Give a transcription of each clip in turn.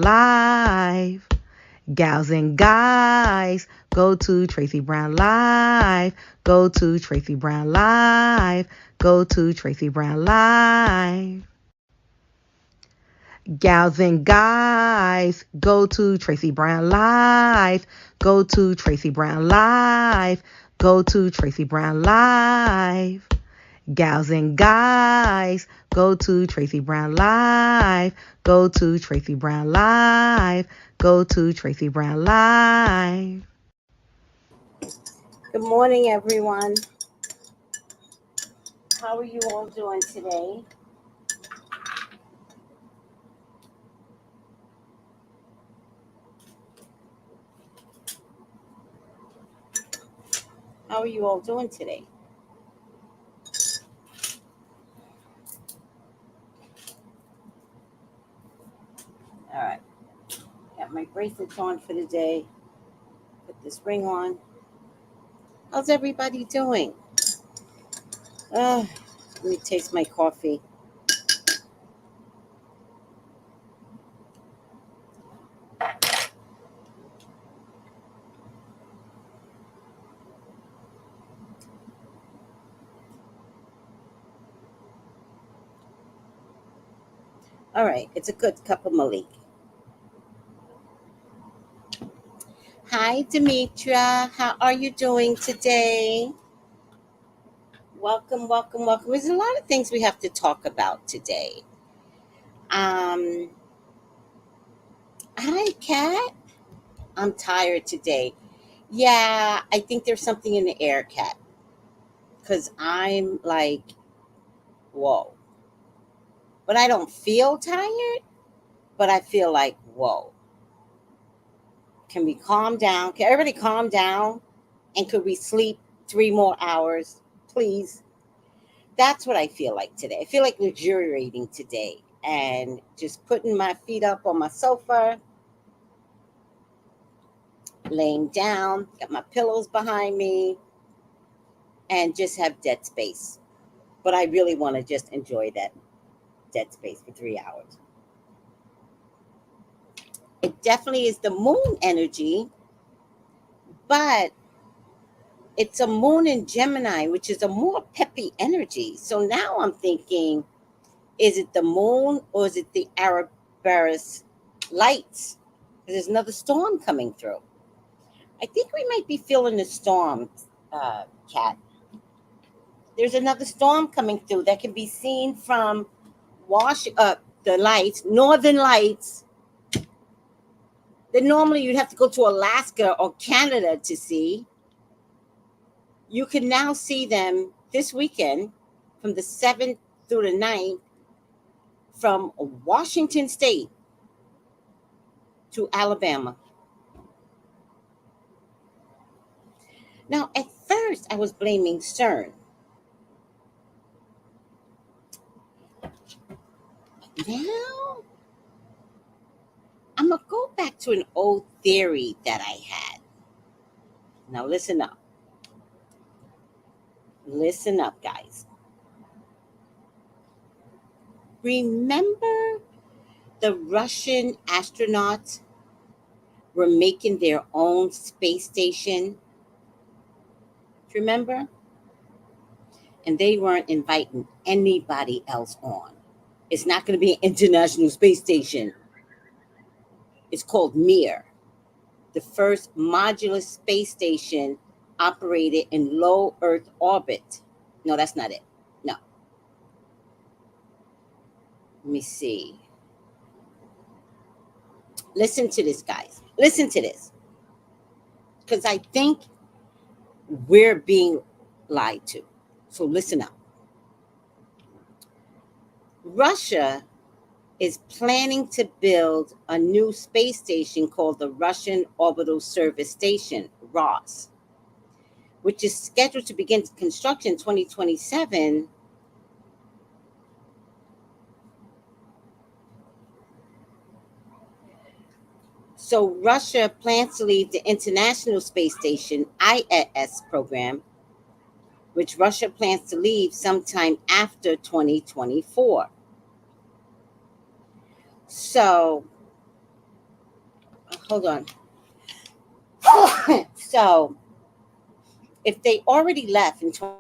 Live. Gals and guys, go to Tracy Brown Live. Go to Tracy Brown Live. Go to Tracy Brown Live. Gals and guys, go to Tracy Brown Live. Go to Tracy Brown Live. Go to Tracy Brown Live. Gals and guys, go to Tracy Brown Live. Go to Tracy Brown Live. Go to Tracy Brown Live. Good morning, everyone. How are you all doing today? How are you all doing today? All right. Got my bracelets on for the day. Put this ring on. How's everybody doing? Let me taste my coffee. All right. It's a good cup of Malik. Hi, Demetra. How are you doing today? Welcome, welcome, welcome. There's a lot of things we have to talk about today. Hi, Kat. I'm tired today. Yeah, I think there's something in the air, Kat. Because I'm like, whoa. But I don't feel tired, but I feel like, whoa. Can we calm down? Can everybody calm down? And could we sleep 3 more hours, please? That's what I feel like today. I feel like luxuriating today and just putting my feet up on my sofa, laying down, got my pillows behind me, and just have dead space. But I really want to just enjoy that dead space for 3 hours. It definitely is the moon energy, but it's a moon in Gemini, which is a more peppy energy. So now I'm thinking, is it the moon or is it the Arabarus lights? There's another storm coming through. I think we might be feeling the storm, Kat. There's another storm coming through that can be seen from the lights, northern lights. Then normally you'd have to go to Alaska or Canada to see. You can now see them this weekend from the 7th through the 9th from Washington State to Alabama. Now, at first, I was blaming CERN. Now, I'm going to go back to an old theory that I had. Now, listen up. Listen up, guys. Remember the Russian astronauts were making their own space station? Do you remember? And they weren't inviting anybody else on. It's not going to be an international space station. It's called Mir, the first modular space station operated in low Earth orbit. No, that's not it. No. Let me see. Listen to this, guys. Listen to this. Because I think we're being lied to. So listen up. Russia is planning to build a new space station called the Russian Orbital Service Station, ROS, which is scheduled to begin construction in 2027. So Russia plans to leave the International Space Station, ISS program, which Russia plans to leave sometime after 2024. So hold on. So if they already left in 20,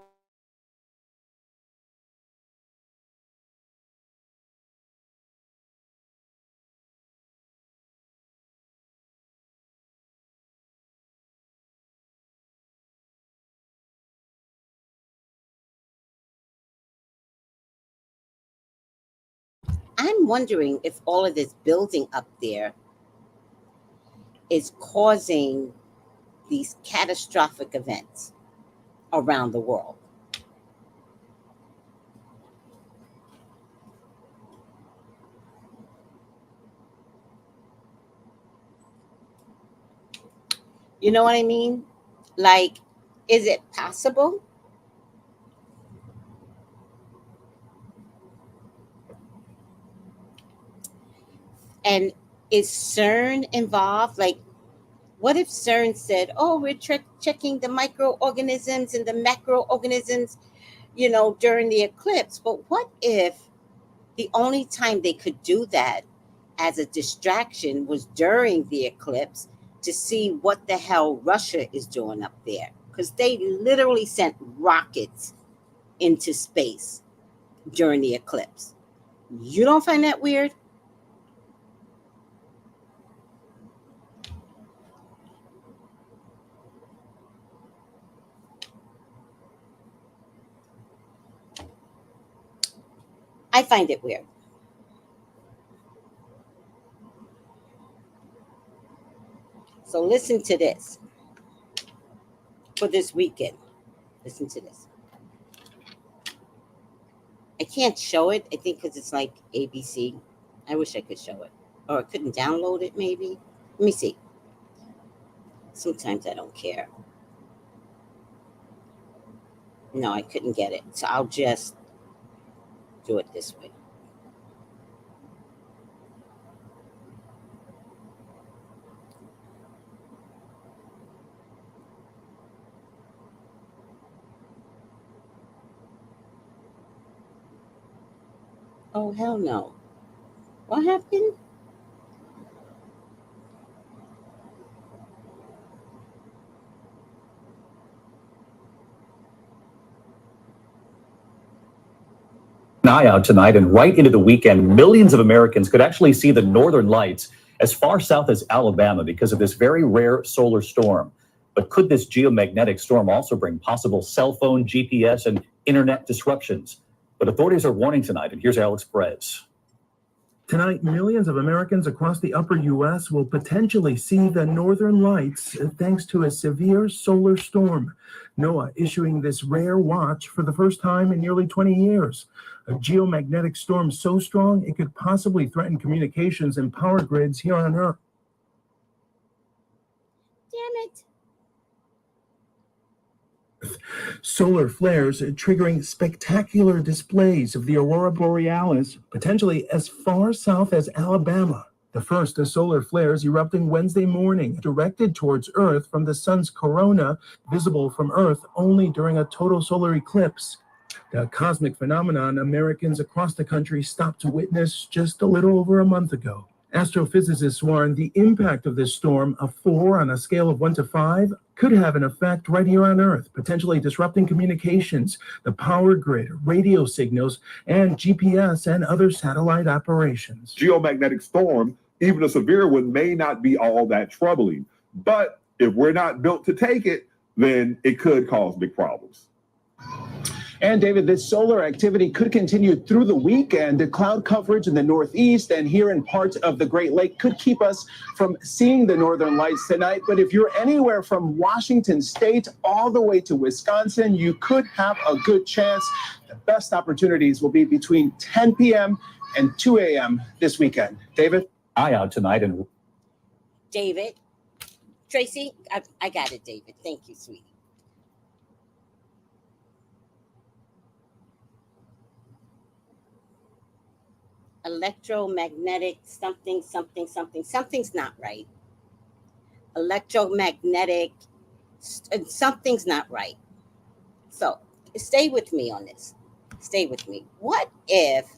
I'm wondering if all of this building up there is causing these catastrophic events around the world. You know what I mean? Like, is it possible? And is CERN involved? Like, what if CERN said, "Oh, we're checking the microorganisms and the macroorganisms, during the eclipse"? But what if the only time they could do that as a distraction was during the eclipse to see what the hell Russia is doing up there? Because they literally sent rockets into space during the eclipse. You don't find that weird? I find it weird. So listen to this for this weekend. Listen to this. I can't show it, I think, because it's like ABC. I wish I could show it. Or I couldn't download it, maybe. Let me see. Sometimes I don't care. No, I couldn't get it. So I'll just do it this way. Oh, hell no. What happened? An eye out tonight and right into the weekend, millions of Americans could actually see the northern lights as far south as Alabama because of this very rare solar storm. But could this geomagnetic storm also bring possible cell phone, GPS, and internet disruptions? But authorities are warning tonight, and here's Alex Perez. Tonight, millions of Americans across the upper U.S. will potentially see the northern lights thanks to a severe solar storm. NOAA issuing this rare watch for the first time in nearly 20 years. A geomagnetic storm so strong it could possibly threaten communications and power grids here on Earth. Damn it. Solar flares triggering spectacular displays of the aurora borealis, potentially as far south as Alabama. The first solar flares erupting Wednesday morning, directed towards Earth from the sun's corona, visible from Earth only during a total solar eclipse. The cosmic phenomenon Americans across the country stopped to witness just a little over a month ago. Astrophysicists warn the impact of this storm, a 4 on a scale of 1 to 5, could have an effect right here on Earth, potentially disrupting communications, the power grid, radio signals, and GPS and other satellite operations. Geomagnetic storm, even a severe one, may not be all that troubling. But if we're not built to take it, then it could cause big problems. And David, this solar activity could continue through the weekend. The cloud coverage in the northeast and here in parts of the Great Lake could keep us from seeing the northern lights tonight. But if you're anywhere from Washington State all the way to Wisconsin, you could have a good chance. The best opportunities will be between 10 p.m. and 2 a.m. this weekend. David? Eye out tonight and David. Tracy, I got it, David. Thank you, sweetie. Electromagnetic something's not right. Electromagnetic something's not right. So stay with me on this. Stay with me. What if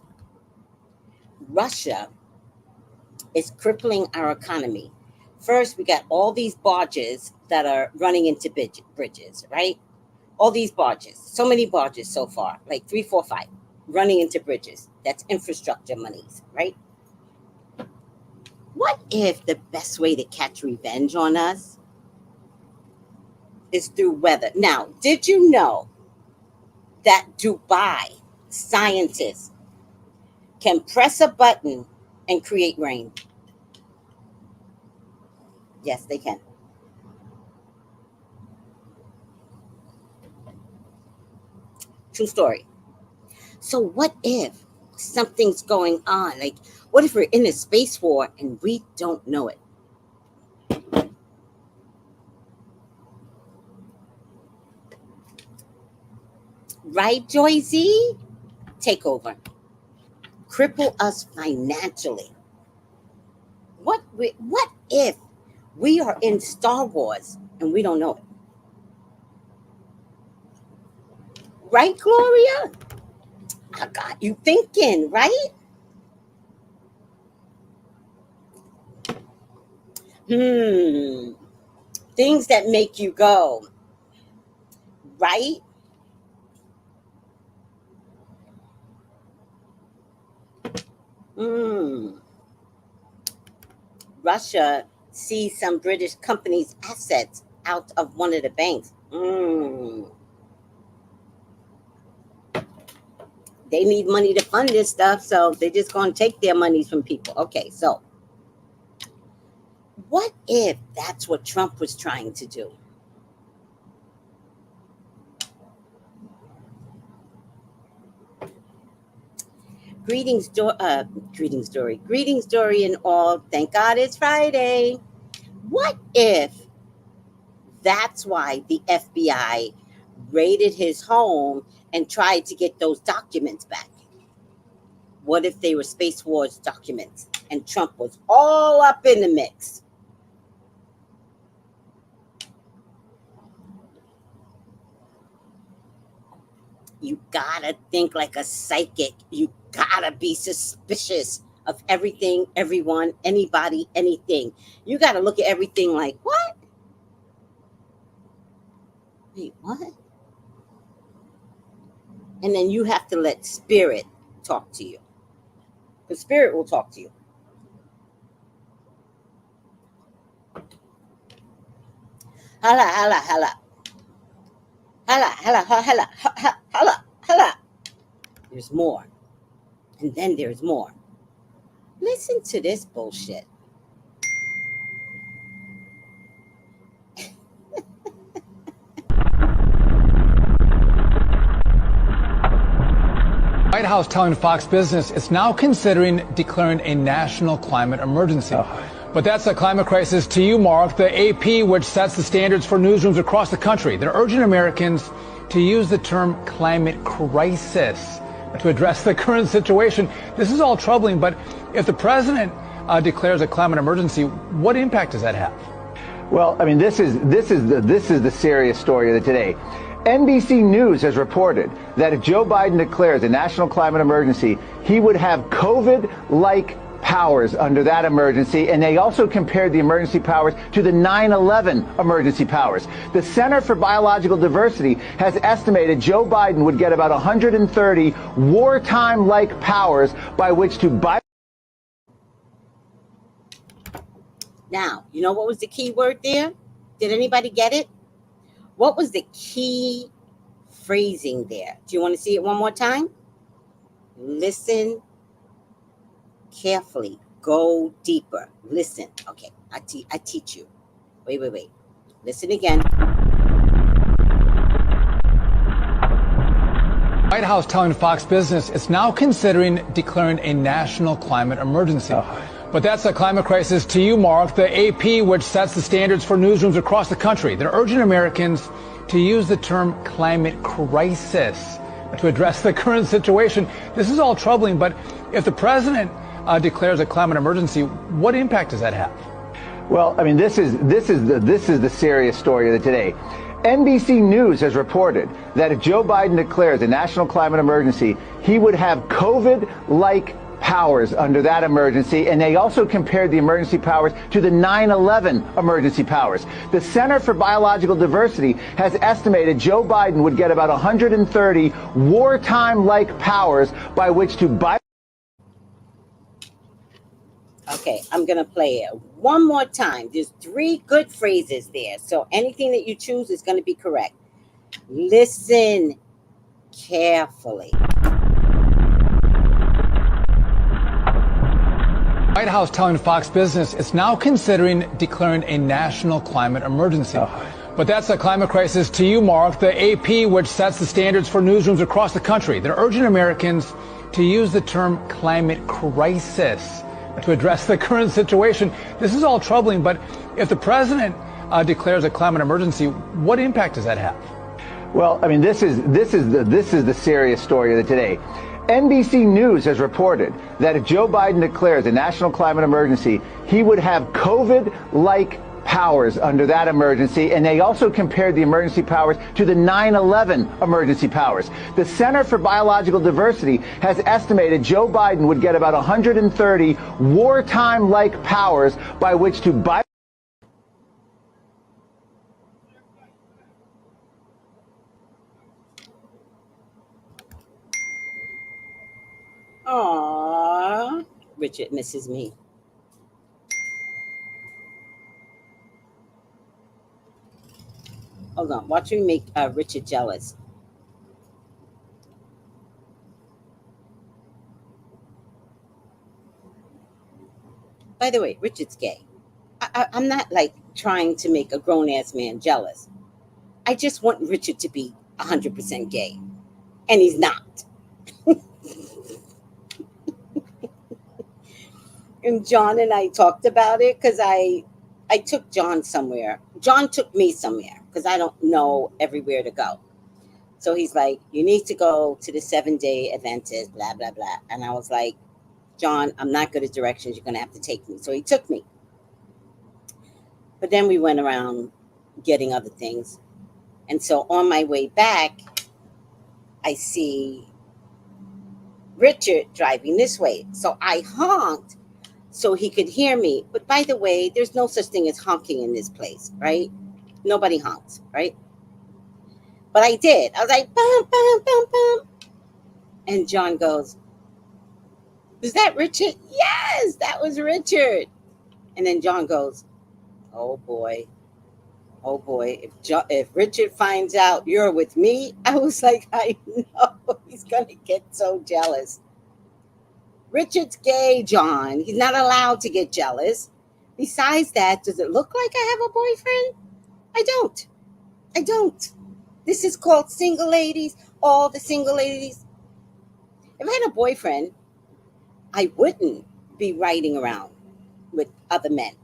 Russia is crippling our economy, First, we got all these barges that are running into bridges, right? All these barges, so many barges so far, like 3, 4, 5, running into bridges. That's infrastructure monies, right? What if the best way to catch revenge on us is through weather? Now, did you know that Dubai scientists can press a button and create rain? Yes, they can. True story. So what if something's going on? Like, what if we're in a space war and we don't know it? Right, Joycey? Take over. Cripple us financially. What if we are in Star Wars and we don't know it? Right, Gloria? I got you thinking, right? Things that make you go, right? Russia sees some British companies' assets out of one of the banks. They need money to fund this stuff, so they're just going to take their monies from people. Okay, so what if that's what Trump was trying to do? Greetings, Dory and all. Thank God it's Friday. What if that's why the FBI raided his home and tried to get those documents back? What if they were Space Wars documents and Trump was all up in the mix? You gotta think like a psychic. You gotta be suspicious of everything, everyone, anybody, anything. You gotta look at everything like, what? Wait, what? And then you have to let spirit talk to you. The spirit will talk to you. Hala, hala, hala. Hala, hala, hala, hala, hala, hala. There's more. And then there's more. Listen to this bullshit. White House telling Fox Business it's now considering declaring a national climate emergency. But that's a climate crisis to you, Mark. The AP, which sets the standards for newsrooms across the country, they're urging Americans to use the term climate crisis to address the current situation. This is all troubling, but if the president declares a climate emergency, what impact does that have? Well, I mean, this is the serious story of the day. NBC News has reported that if Joe Biden declares a national climate emergency, he would have COVID-like powers under that emergency, and they also compared the emergency powers to the 9/11 emergency powers. The Center for Biological Diversity has estimated Joe Biden would get about 130 wartime-like powers by which to Now, you know what was the key word there? Did anybody get it? What was the key phrasing there? Do you want to see it one more time? Listen carefully. Go deeper. Listen. Okay, I teach you. Wait. Listen again. White House telling Fox Business it's now considering declaring a national climate emergency. But that's a climate crisis to you, Mark. The AP, which sets the standards for newsrooms across the country, they're urging Americans to use the term climate crisis to address the current situation. This is all troubling, but if the president declares a climate emergency, what impact does that have? Well, I mean, this is the serious story of the day. NBC News has reported that if Joe Biden declares a national climate emergency, he would have COVID-like powers under that emergency, and they also compared the emergency powers to the 9/11 emergency powers. The Center for Biological Diversity has estimated Joe Biden would get about 130 wartime-like powers by which to Okay, I'm going to play it one more time. There's 3 good phrases there. So anything that you choose is going to be correct. Listen carefully. White House telling Fox Business it's now considering declaring a national climate emergency. But that's a climate crisis to you, Mark. The AP, which sets the standards for newsrooms across the country, they're urging Americans to use the term climate crisis to address the current situation. This is all troubling, but if the president declares a climate emergency, what impact does that have? Well, I mean, this is the serious story of the day. NBC News has reported that if Joe Biden declares a national climate emergency, he would have COVID-like powers under that emergency, and they also compared the emergency powers to the 9/11 emergency powers. The Center for Biological Diversity has estimated Joe Biden would get about 130 wartime-like powers by which to Aww, Richard misses me. Hold on, watch me make Richard jealous. By the way, Richard's gay. I'm not like trying to make a grown-ass man jealous. I just want Richard to be 100% gay. And he's not. And John and I talked about it because I took John somewhere. John took me somewhere because I don't know everywhere to go. So he's like, you need to go to the 7-day Adventist, blah, blah, blah. And I was like, John, I'm not good at directions. You're going to have to take me. So he took me. But then we went around getting other things. And so on my way back, I see Richard driving this way. So I honked so he could hear me. But by the way, there's no such thing as honking in this place, right? Nobody honks, right? But I did. I was like, bum, bum, bum, bum. And John goes, is that Richard? Yes, that was Richard. And then John goes, oh boy. Oh boy, if Richard finds out you're with me, I was like, I know he's going to get so jealous. Richard's gay, John. He's not allowed to get jealous. Besides that, does it look like I have a boyfriend? I don't. This is called single ladies, all the single ladies. If I had a boyfriend, I wouldn't be riding around with other men.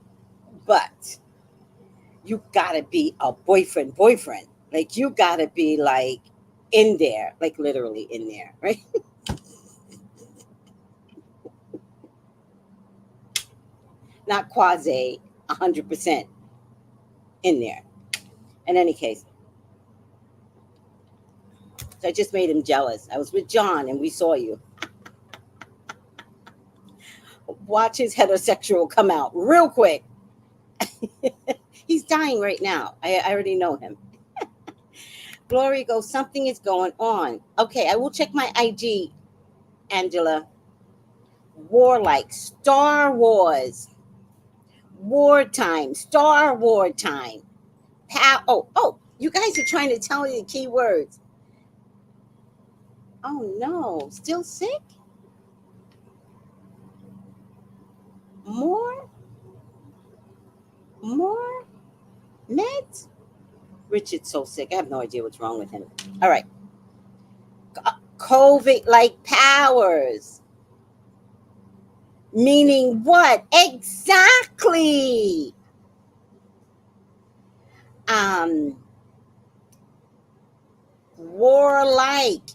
But you gotta be a boyfriend. Like, you gotta be like in there, like literally in there, right? Not quasi 100% in there. In any case, so I just made him jealous. I was with John and we saw you. Watch his heterosexual come out real quick. He's dying right now. I already know him. Glory goes, something is going on. Okay, I will check my IG, Angela. Warlike, Star Wars. Wartime, Star War time. Oh, you guys are trying to tell me the key words. Oh no, still sick? More meds? Richard's so sick. I have no idea what's wrong with him. All right. COVID-like powers. Meaning what? Exactly. Warlike.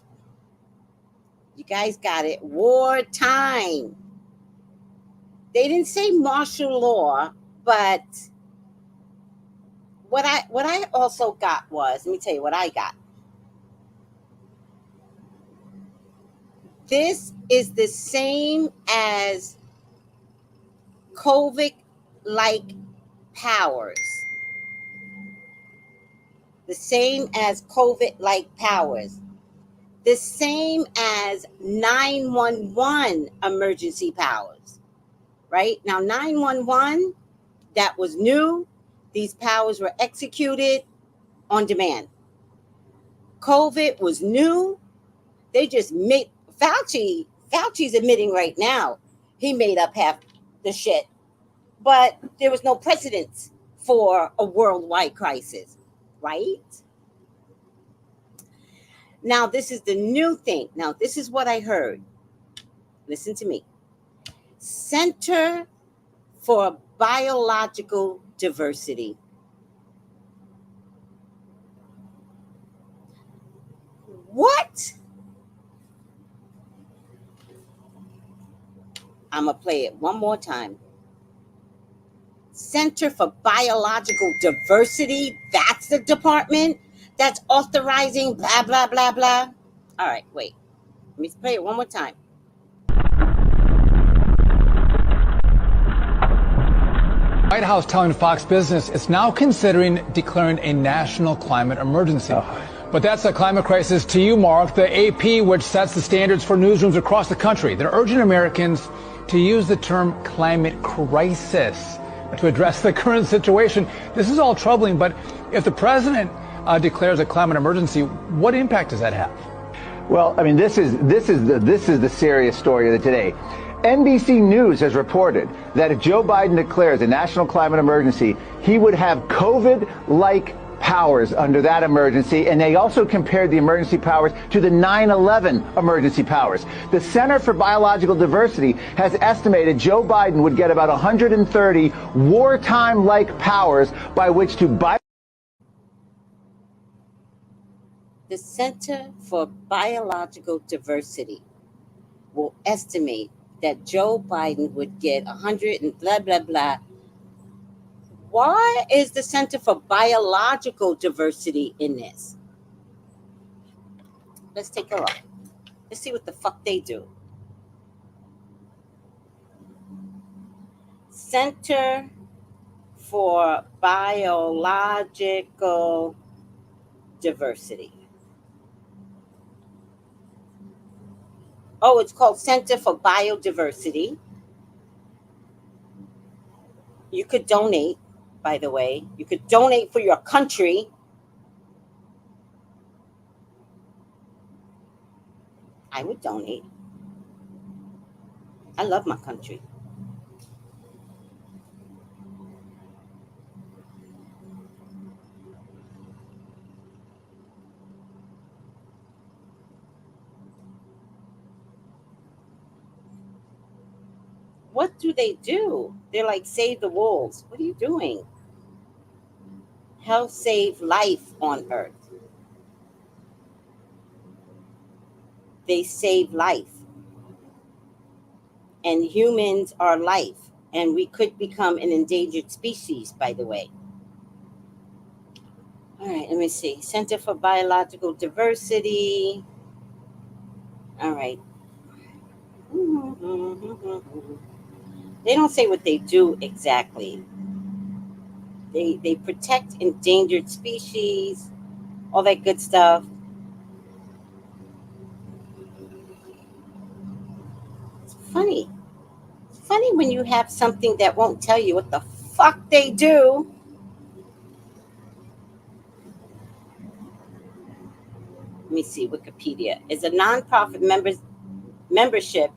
You guys got it. Wartime. They didn't say martial law, but what I also got was, let me tell you what I got. This is the same as COVID-like powers. The same as COVID-like powers. The same as 911 emergency powers, right? Now, 911, that was new. These powers were executed on demand. COVID was new. They just made Fauci's admitting right now he made up half the shit, but there was no precedence for a worldwide crisis, right? Now, this is the new thing. Now, this is what I heard. Listen to me. Center for Biological Diversity. What? I'm going to play it one more time. Center for Biological Diversity. That's the department that's authorizing blah, blah, blah, blah. All right, wait. Let me play it one more time. White House telling Fox Business it's now considering declaring a national climate emergency. But that's a climate crisis to you, Mark. The AP, which sets the standards for newsrooms across the country, they're urging Americans to use the term climate crisis to address the current situation. This is all troubling, but if the president declares a climate emergency, what impact does that have? Well, I mean, this is the serious story of the day. NBC News has reported that if Joe Biden declares a national climate emergency, he would have COVID-like powers under that emergency, and they also compared the emergency powers to the 9/11 emergency powers. The Center for Biological Diversity has estimated Joe Biden would get about 130 wartime-like powers by which to The Center for Biological Diversity will estimate that Joe Biden would get 100 and blah, blah, blah. Why is the Center for Biological Diversity in this? Let's take a look. Let's see what the fuck they do. Center for Biological Diversity. Oh, it's called Center for Biodiversity. You could donate, by the way. You could donate for your country. I would donate. I love my country. What do they do? They're like, save the wolves. What are you doing? Help save life on Earth. They save life. And humans are life. And we could become an endangered species, by the way. All right, let me see. Center for Biological Diversity. All right. They don't say what they do exactly. They protect endangered species, all that good stuff. It's funny. It's funny when you have something that won't tell you what the fuck they do. Let me see, Wikipedia is a nonprofit membership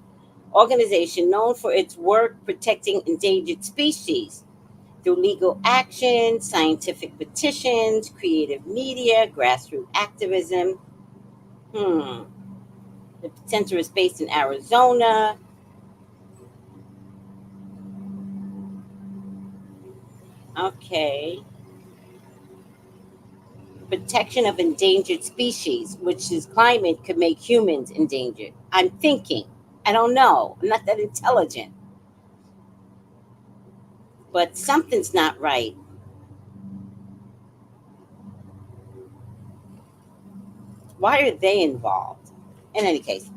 organization known for its work protecting endangered species through legal action, scientific petitions, creative media, grassroots activism. The center is based in Arizona. Okay. Protection of endangered species, which is climate could make humans endangered. I'm thinking. I don't know. I'm not that intelligent. But something's not right. Why are they involved? In any case,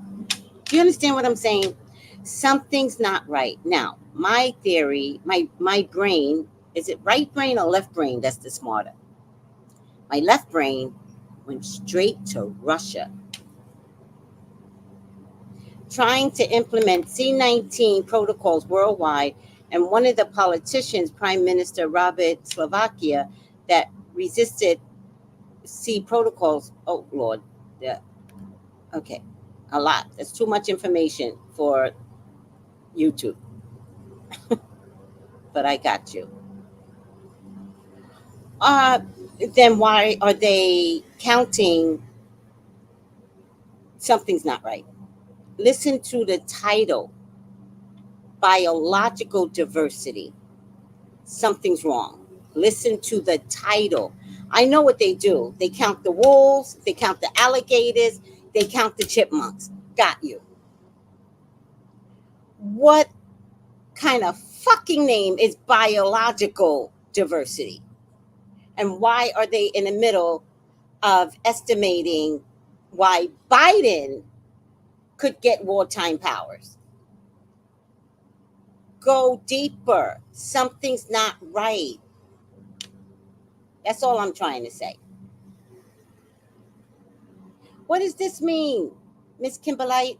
Do you understand what I'm saying? Something's not right. Now, my theory, my brain, is it right brain or left brain that's the smarter? My left brain went straight to Russia, trying to implement C-19 protocols worldwide, and one of the politicians, Prime Minister Robert Slovakia, that resisted C protocols. Oh Lord, yeah, okay, a lot. That's too much information for YouTube, but I got you. Uh, then why are they counting? Something's not right. Listen to the title, biological diversity. Something's wrong. Listen to the title. I know what they do. They count the wolves, they count the alligators, they count the chipmunks. Got you. What kind of fucking name is biological diversity? And why are they in the middle of estimating why Biden could get wartime powers? Go deeper. Something's not right. That's all I'm trying to say. What does this mean, Miss Kimberlite?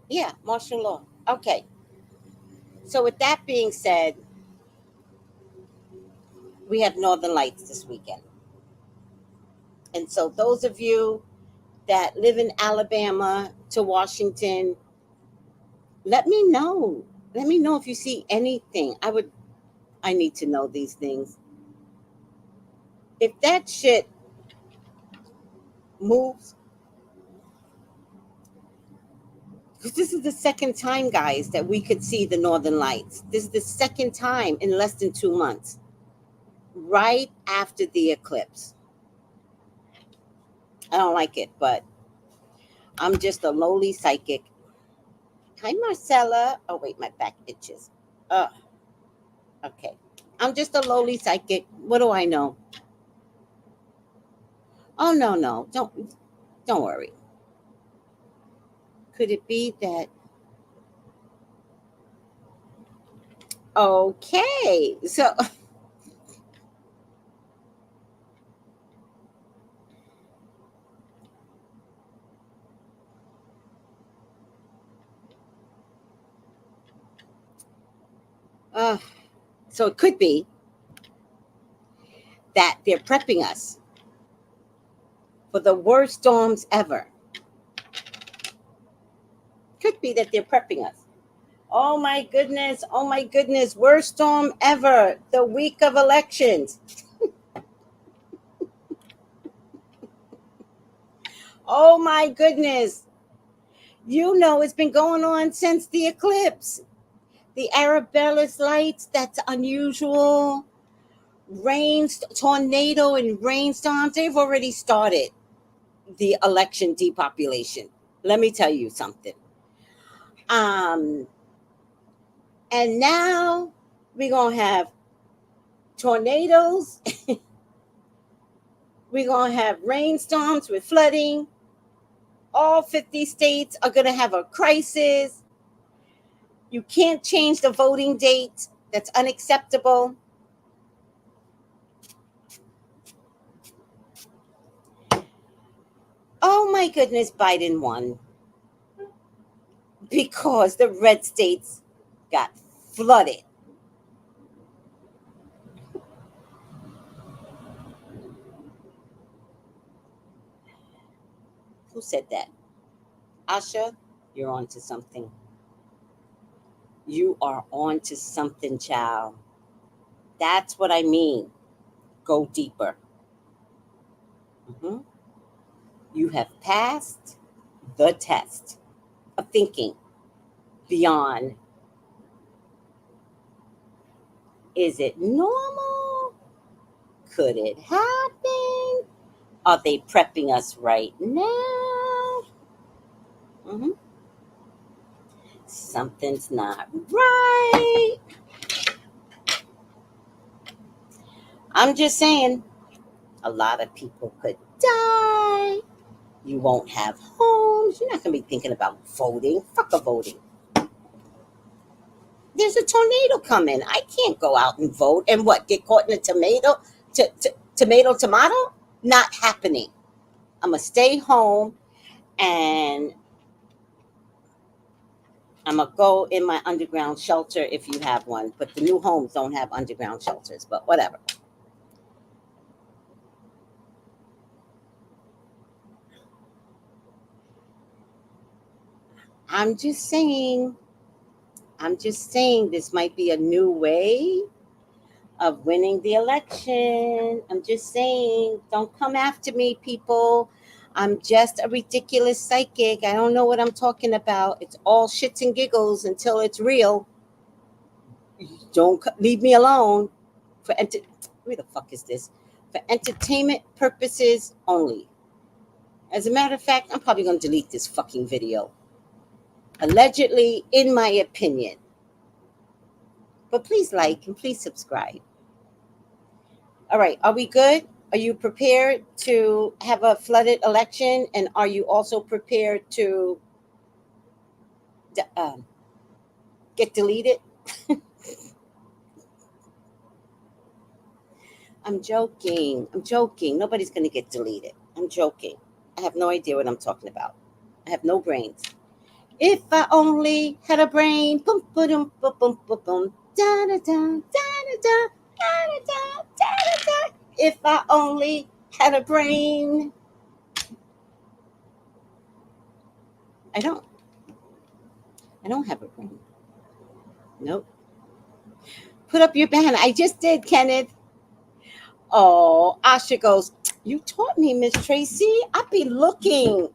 Yeah, martial law. Okay. So with that being said, we have Northern Lights this weekend. And so those of you that live in Alabama to Washington, let me know. Let me know if you see anything. I need to know these things. If that shit moves, because this is the second time, guys, that we could see the Northern Lights. This is the second time in less than 2 months, right after the eclipse. I don't like it, but I'm just a lowly psychic. Hi, Marcella. Oh, wait, my back itches. Okay. I'm just a lowly psychic. What do I know? Oh, no. Don't worry. Could it be that? Okay. So so it could be that they're prepping us for the worst storms ever. Could be that they're prepping us. Oh my goodness. Worst storm ever. The week of elections. Oh my goodness. You know, it's been going on since the eclipse. The Arabellus lights, that's unusual. Rains, tornado and rainstorms, they've already started the election depopulation. Let me tell you something. And now we're going to have tornadoes. We're going to have rainstorms with flooding. All 50 states are going to have a crisis. You can't change the voting date. That's unacceptable. Oh my goodness, Biden won because the red states got flooded. Who said that? Asha, you're on to something. You are on to something, child. That's what I mean. Go deeper. You have passed the test of thinking beyond. Is it normal? Could it happen? Are they prepping us right now? Something's not right. I'm just saying, a lot of people could die. You won't have homes. You're not going to be thinking about voting. Fuck a voting. There's a tornado coming. I can't go out and vote and what, get caught in a tomato? Tomato? Not happening. I'm going to stay home and I'm going to go in my underground shelter if you have one. But the new homes don't have underground shelters, but whatever. I'm just saying this might be a new way of winning the election. I'm just saying, don't come after me, people. I'm just a ridiculous psychic. I don't know what I'm talking about. It's all shits and giggles until it's real. Don't leave me alone. Where the fuck is this? For entertainment purposes only. As a matter of fact, I'm probably going to delete this fucking video. Allegedly, in my opinion. But please like and please subscribe. All right, are we good? Are you prepared to have a flooded election? And are you also prepared to get deleted? I'm joking. Nobody's going to get deleted. I'm joking. I have no idea what I'm talking about. I have no brains. If I only had a brain. Boom, boom, boom, boom, boom, boom. Da, da, da, da, da, da, da, da, da. If I only had a brain. I don't have a brain. Nope. Put up your banner. I just did, Kenneth. Oh, Asha goes, you taught me, Miss Tracy. I've been looking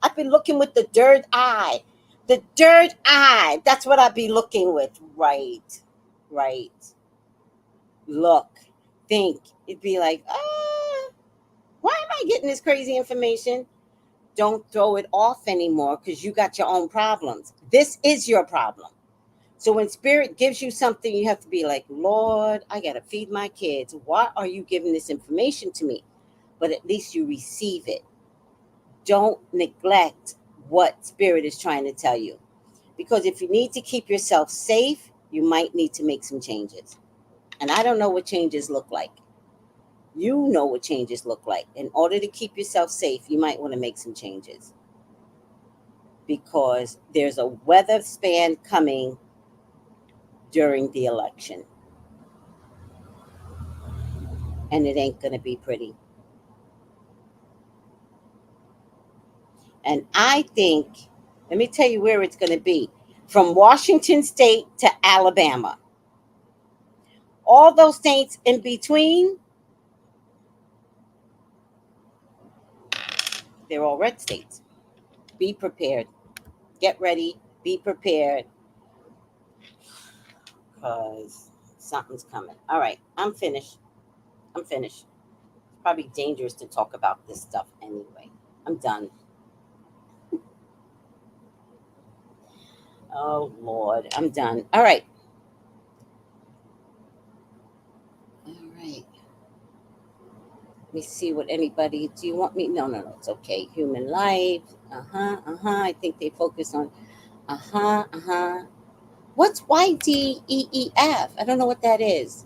with the dirt eye. The dirt eye. That's what I'd be looking with. Right. Look, think. It'd be like, why am I getting this crazy information? Don't throw it off anymore because you got your own problems. This is your problem. So when spirit gives you something, you have to be like, Lord, I got to feed my kids. Why are you giving this information to me? But at least you receive it. Don't neglect what spirit is trying to tell you. Because if you need to keep yourself safe, you might need to make some changes. And I don't know what changes look like. You know what changes look like. In order to keep yourself safe, you might want to make some changes. Because there's a weather span coming during the election. And it ain't going to be pretty. And I think, let me tell you where it's going to be. From Washington State to Alabama. All those states in between, they're all red states. Be prepared. Get ready. Be prepared. Because something's coming. All right. I'm finished. It's probably dangerous to talk about this stuff anyway. I'm done. Oh, Lord. I'm done. All right. Let me see what anybody... Do you want me... No. It's okay. Human life. I think they focus on... What's YDEEF? I don't know what that is.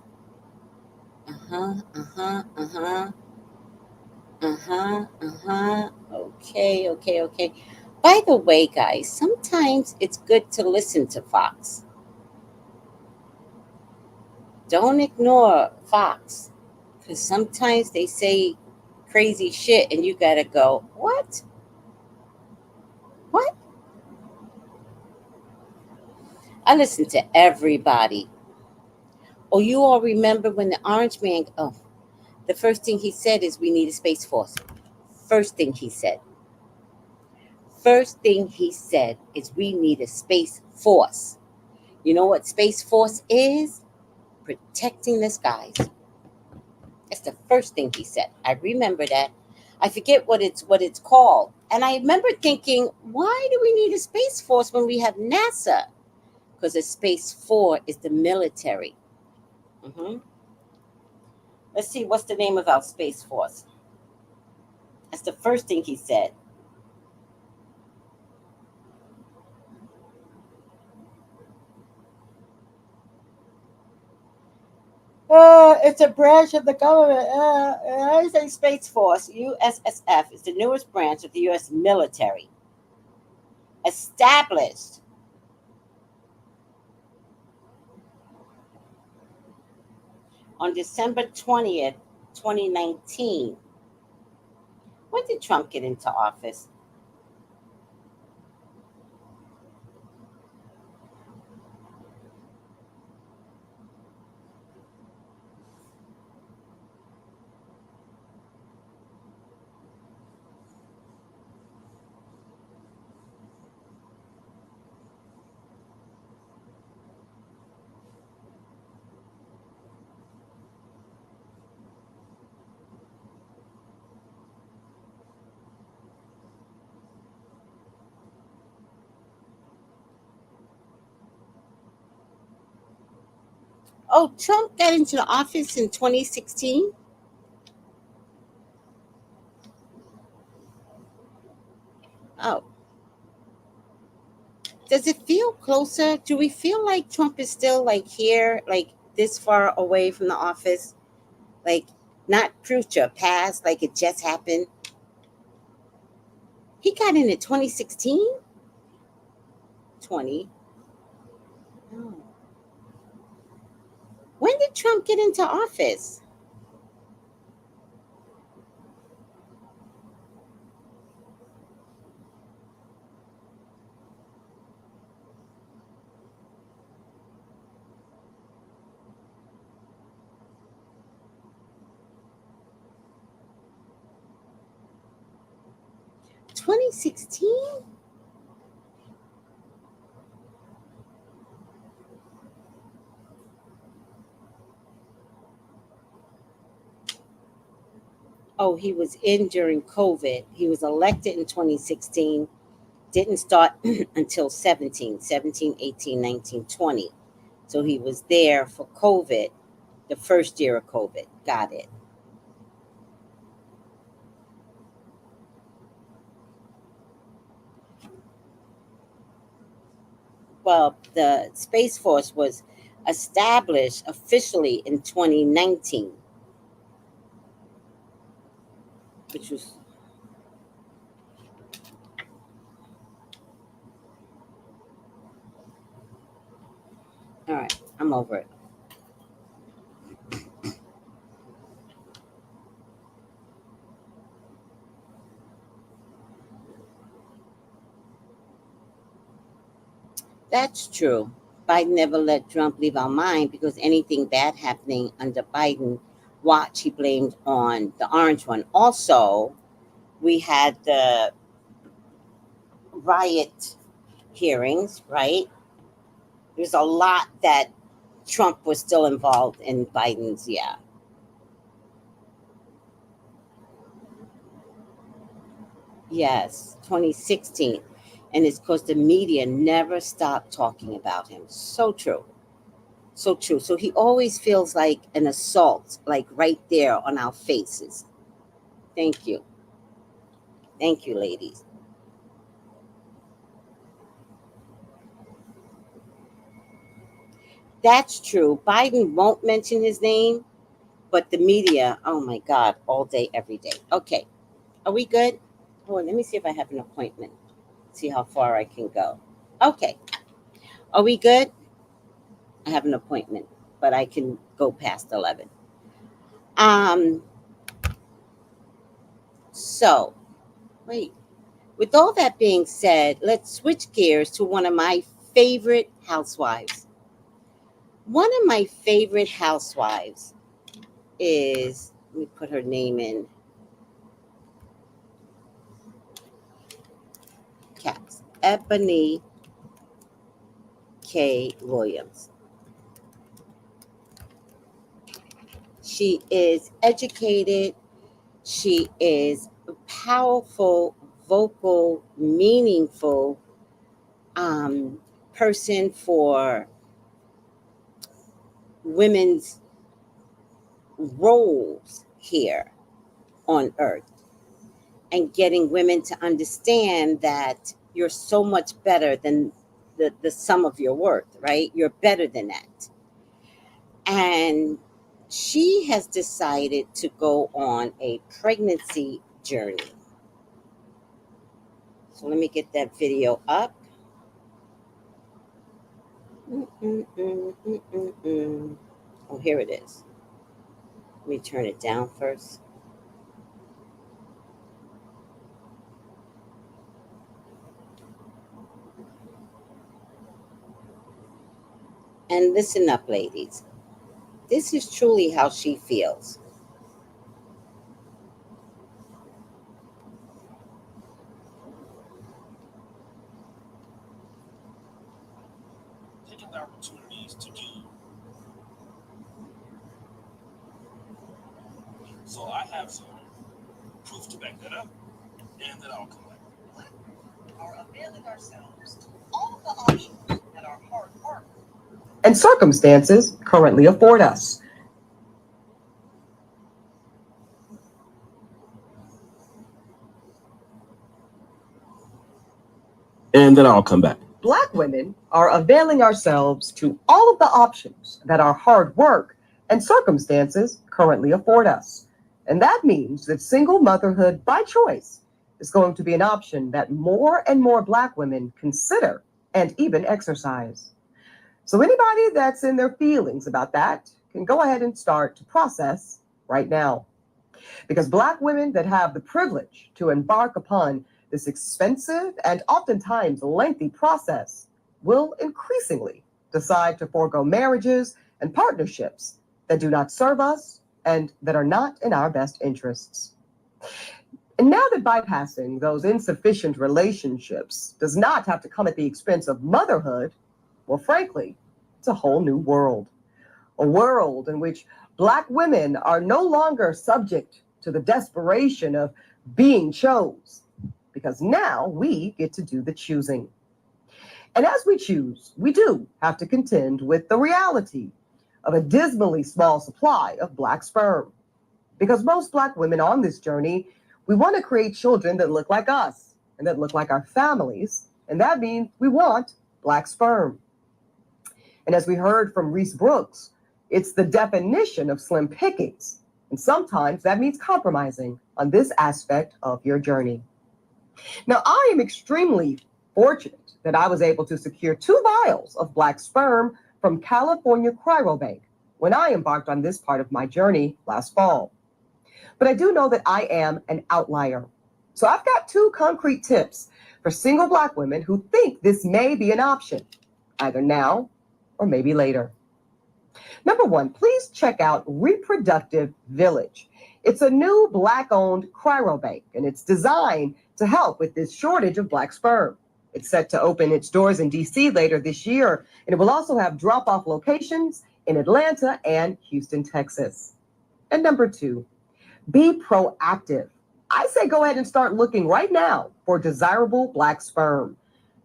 Okay. By the way, guys, sometimes it's good to listen to Fox. Don't ignore Fox. Because sometimes they say crazy shit and you gotta go, what? I listen to everybody. Oh, you all remember when the Orange Man... Oh, the first thing he said is we need a Space Force. First thing he said is we need a Space Force. You know what Space Force is? Protecting the skies. That's the first thing he said. I remember that. I forget what it's called. And I remember thinking, why do we need a Space Force when we have NASA? Because a Space Force is the military. Let's see, what's the name of our Space Force? That's the first thing he said. it's a branch of the government. United States Space Force, USSF, is the newest branch of the U.S. military, established on December 20th, 2019. When did Trump get into office? Oh, Trump got into the office in 2016? Oh, does it feel closer? Do we feel like Trump is still like here, like this far away from the office? Like not future, past, like it just happened? He got in at 2016? 20. Oh. When did Trump get into office? $2016? Oh, he was in during COVID. He was elected in 2016, didn't start until 17, 18, 19, 20. So he was there for COVID, the first year of COVID. Got it. Well, the Space Force was established officially in 2019, which was all right. I'm over it. That's true. Biden never let Trump leave our mind because anything bad happening under Biden watch, he blamed on the orange one. Also, we had the riot hearings, right? There's a lot that Trump was still involved in Biden's, yeah. Yes, 2016. And it's because the media never stopped talking about him. So true. So true. So he always feels like an assault, like right there on our faces. Thank you. Thank you, ladies. That's true. Biden won't mention his name, but the media, oh my God, all day, every day. Okay. Are we good? Oh, let me see if I have an appointment. See how far I can go. Okay. Are we good? I have an appointment, but I can go past 11. Um, so wait. With all that being said, let's switch gears to one of my favorite housewives. One of my favorite housewives is, let me put her name in caps, Ebony K Williams. She is educated. She is a powerful, vocal, meaningful person for women's roles here on earth and getting women to understand that you're so much better than the sum of your worth, right? You're better than that. And She has decided to go on a pregnancy journey. So let me get that video up. Oh, here it is. Let me turn it down first. And listen up, ladies. This is truly how she feels. Taking the opportunities to do. So I have some proof to back that up, and then I'll come back. Are availing ourselves to all of the options that our hard work and circumstances currently afford us. And then I'll come back. Black women are availing ourselves to all of the options that our hard work and circumstances currently afford us. And that means that single motherhood by choice is going to be an option that more and more Black women consider and even exercise. So anybody that's in their feelings about that can go ahead and start to process right now. Because Black women that have the privilege to embark upon this expensive and oftentimes lengthy process will increasingly decide to forego marriages and partnerships that do not serve us and that are not in our best interests. And now that bypassing those insufficient relationships does not have to come at the expense of motherhood, well, frankly, it's a whole new world. A world in which Black women are no longer subject to the desperation of being chose, because now we get to do the choosing. And as we choose, we do have to contend with the reality of a dismally small supply of Black sperm. Because most Black women on this journey, we want to create children that look like us and that look like our families. And that means we want Black sperm. And as we heard from Reese Brooks, it's the definition of slim pickings. And sometimes that means compromising on this aspect of your journey. Now, I am extremely fortunate that I was able to secure 2 vials of Black sperm from California Cryobank when I embarked on this part of my journey last fall. But I do know that I am an outlier. So I've got 2 concrete tips for single Black women who think this may be an option, either now or maybe later. Number 1, please check out Reproductive Village. It's a new Black-owned cryobank, and it's designed to help with this shortage of Black sperm. It's set to open its doors in D.C. later this year, and it will also have drop-off locations in Atlanta and Houston, Texas. And number 2, be proactive. I say go ahead and start looking right now for desirable Black sperm.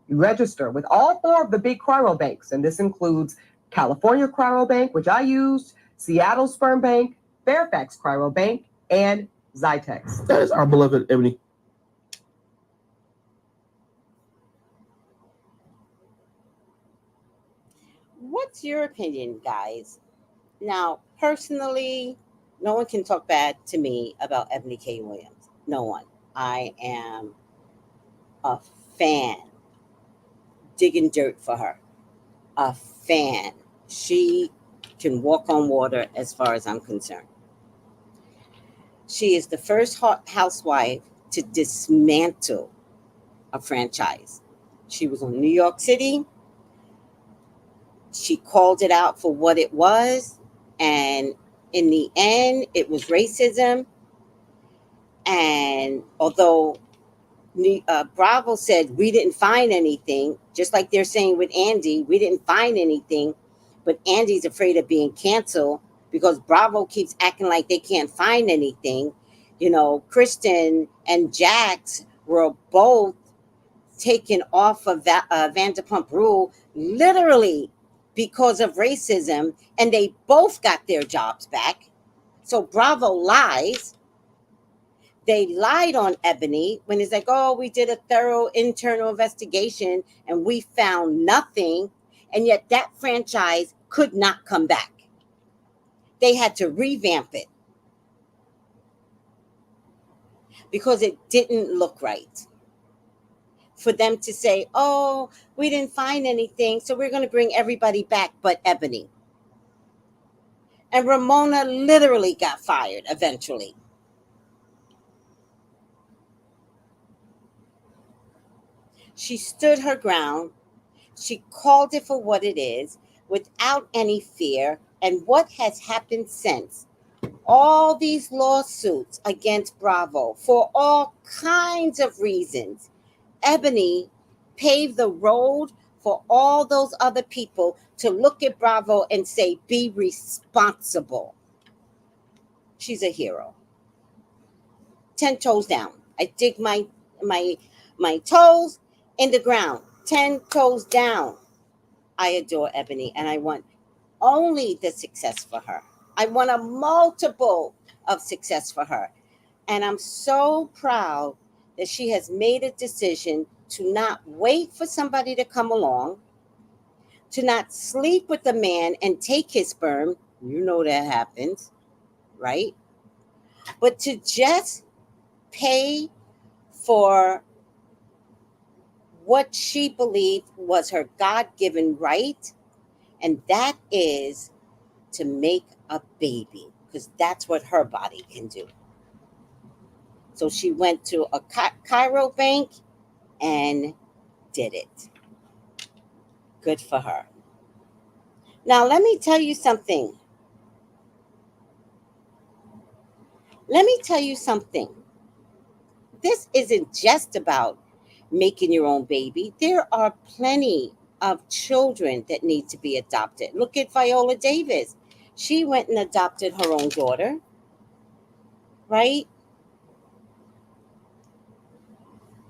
You register with all 4 of the big cryobanks, and this includes California Cryobank, which I used, Seattle Sperm Bank, Fairfax Cryobank, and Zytex. That is our beloved Ebony. What's your opinion, guys? Now, personally, no one can talk bad to me about Ebony K Williams. No one. I am a fan. Digging dirt for her. A fan. She can walk on water as far as I'm concerned. She is the first housewife to dismantle a franchise. She was on New York City. She called it out for what it was. And in the end, it was racism. And although Bravo said we didn't find anything, just like they're saying with Andy, we didn't find anything, but Andy's afraid of being canceled because Bravo keeps acting like they can't find anything. You know, Kristen and Jax were both taken off of Vanderpump Rule literally because of racism, and they both got their jobs back. So Bravo lies. They lied on Ebony when it's like, oh, we did a thorough internal investigation and we found nothing. And yet that franchise could not come back. they had to revamp it because it didn't look right. For them to say, oh, we didn't find anything, so we're going to bring everybody back but Ebony. And Ramona literally got fired eventually. She stood her ground. She called it for what it is without any fear. And what has happened since? All these lawsuits against Bravo for all kinds of reasons. Ebony paved the road for all those other people to look at Bravo and say, be responsible. She's a hero. 10 toes down. I dig my toes in the ground. 10 toes down. I adore Ebony, and I want only the success for her. I want a multiple of success for her. And I'm so proud that she has made a decision to not wait for somebody to come along, to not sleep with the man and take his sperm. You know that happens, right? But to just pay for what she believed was her God-given right, and that is to make a baby, because that's what her body can do. So she went to a Cairo bank and did it. Good for her. Now, let me tell you something. This isn't just about making your own baby. There are plenty of children that need to be adopted. Look at Viola Davis. She went and adopted her own daughter, right?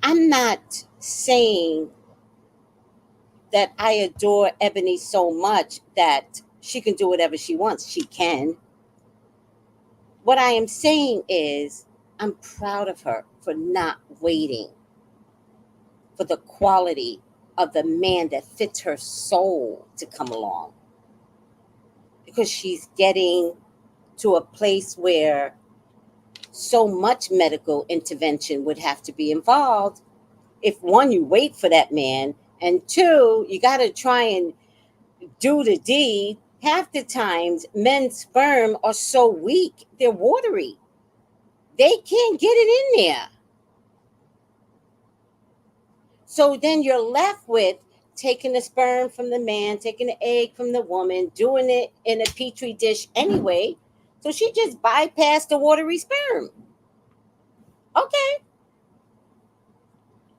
I'm not saying that I adore Ebony so much that she can do whatever she wants. She can. What I am saying is I'm proud of her for not waiting for the quality of the man that fits her soul to come along. Because she's getting to a place where so much medical intervention would have to be involved. If one, you wait for that man, and two, you got to try and do the deed. Half the times, men's sperm are so weak, they're watery. They can't get it in there. So then you're left with taking the sperm from the man, taking the egg from the woman, doing it in a petri dish anyway. So she just bypassed the watery sperm. Okay.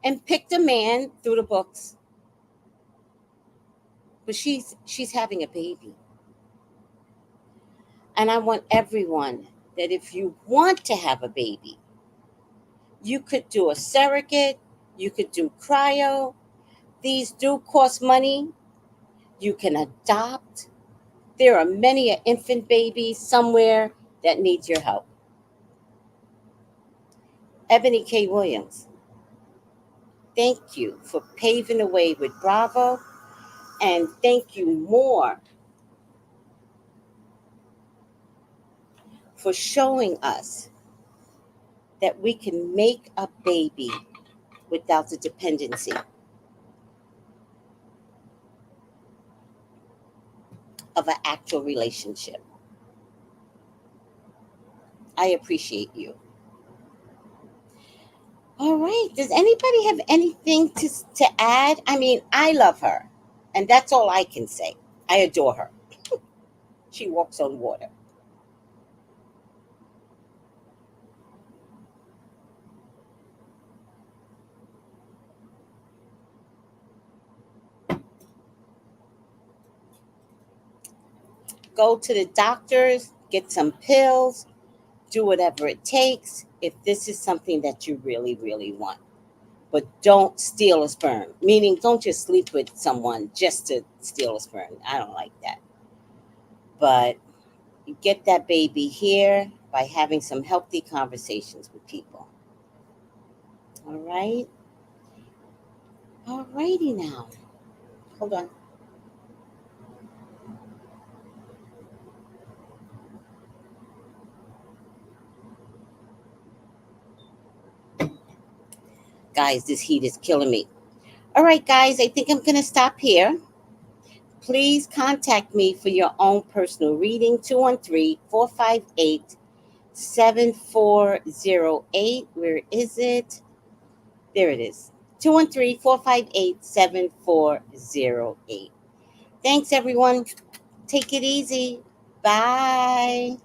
And picked a man through the books. But she's having a baby. And I want everyone that if you want to have a baby, you could do a surrogate, you could do cryo. These do cost money. You can adopt. There are many an infant baby somewhere that needs your help. Ebony K Williams, thank you for paving the way with Bravo, and thank you more for showing us that we can make a baby without the dependency of an actual relationship. I appreciate you. All right. Does anybody have anything to add? I mean, I love her, and that's all I can say. I adore her. She walks on water. Go to the doctors, get some pills, do whatever it takes if this is something that you really, really want. But don't steal a sperm, meaning don't just sleep with someone just to steal a sperm. I don't like that. But you get that baby here by having some healthy conversations with people. All right? All righty now. Hold on. Guys, this heat is killing me. All right, guys, I think I'm going to stop here. Please contact me for your own personal reading, 213-458-7408. Where is it? There it is. 213-458-7408. Thanks, everyone. Take it easy. Bye.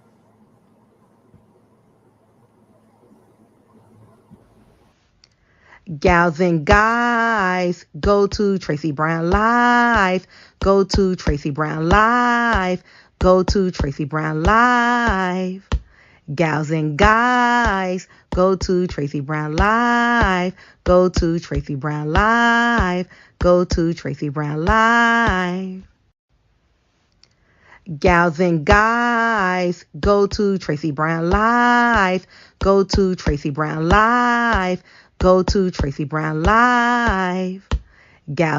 Gals and guys, go to Tracy Brown Live. Go to Tracy Brown Live. Go to Tracy Brown Live. Gals and guys, go to Tracy Brown Live. Go to Tracy Brown Live. Go to Tracy Brown Live. Gals and guys, go to Tracy Brown Live. Go to Tracy Brown Live. Go to Tracy Brown Live. Gals